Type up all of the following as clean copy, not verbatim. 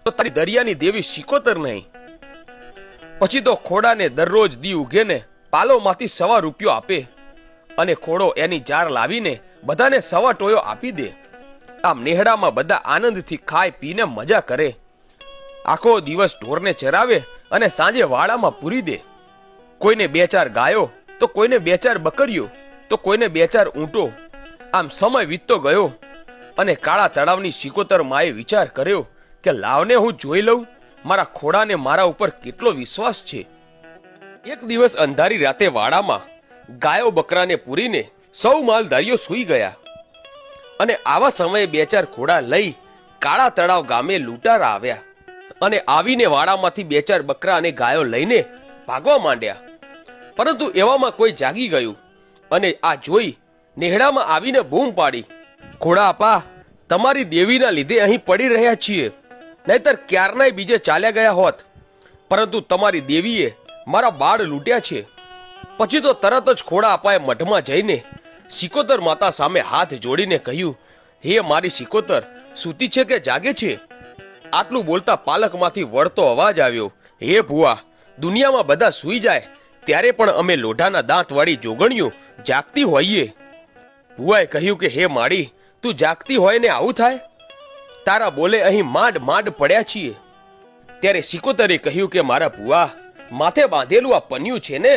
તો તારી દરિયાની દેવી સિકોતર નહીં. પછી તો ખોડાને દરરોજ દી ઉગે ને પાલોમાંથી 1.25 રૂપિયો આપે અને ખોડો એની જાર લાવીને બધાને 1.25 ટોયો આપી દે. આમ નેહડામાં બધા આનંદથી ખાય પીને મજા કરે. આખો દિવસ ઢોરને ચરાવે અને સાંજે વાડામાં પૂરી દે. કોઈને 2-4 ગાયો, તો કોઈને 2-4 બકરીઓ, તો કોઈને 2-4 ઊંટો. આમ સમય વીતતો ગયો અને કાળા તળાવની સિકોતર માએ વિચાર કર્યો કે લાવને હું જોઈ લઉં મારા ખોડાને મારા ઉપર કેટલો વિશ્વાસ છે. એક દિવસ અંધારી રાતે વાડામાં ગાયો બકરાને પૂરીને સૌ માલધારીઓ સૂઈ ગયા અને આવા સમયે 2-4 ખોડા લઈ કાળા તળાવ ગામે લૂંટારા આવ્યા અને આવીને વાડામાંથી 2-4 બકરા અને ગાયો લઈને ભાગવા માંડ્યા. પરંતુ એવામાં કોઈ જાગી ગયું અને આ જોઈ નેહડામાં આવીને બૂમ પાડી, ખોડા આપા, તમારી દેવીના લીધે અહીં પડી રહ્યા છીએ, નહીતર ક્યારનાય બીજે ચાલ્યા ગયા હોત. પરંતુ તમારી દેવીએ મારા બાળ લૂંટ્યા છે. પછી તો તરત જ ખોડા અપાએ મઠમાં જઈને સિકોતર માતા સામે હાથ જોડીને કહ્યું, હે મારી સિકોતર, સૂતી છે કે જાગે છે? આટલું બોલતા પાલકમાંથી વળતો અવાજ આવ્યો, હે ભુવા, દુનિયામાં બધા સૂઈ જાય ત્યારે પણ અમે લોઢાના દાંતવાળી જોગણીઓ જાગતી હોઈએ. ભુવાએ કહ્યું કે હે માડી, તું જાગતી હોય ને આવું થાય? તારા બોલે અહીં માંડ માંડ પડ્યા છીએ. ત્યારે સિકોતરે કહ્યું કે મારા ભુવા, માથે બાંધેલું આ પન્યું છે ને,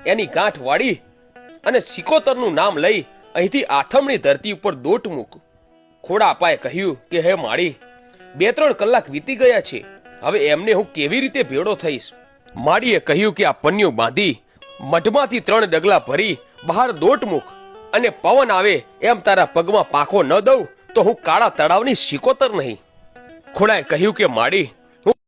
એની ગાંઠ વાળી અને સિકોતરનું નામ લઈ અહીંથી આથમણી ધરતી ઉપર દોટ મૂક. ખોડા અપાએ કહ્યું કે હે માડી, 2-3 કલાક વીતી ગયા છે, હવે એમને હું કેવી રીતે ભેળો થઈશ? માડીએ કહ્યું કે આ પન્યું બાંધી મઢમાંથી 3 ડગલા ભરી બહાર દોટ મૂક અને પવન આવે એમ તારા પગમાં પાંખો ન દઉં તો હું કાળા તળાવની સિકોતર નહીં. ખોડાએ કહ્યું કે માડી,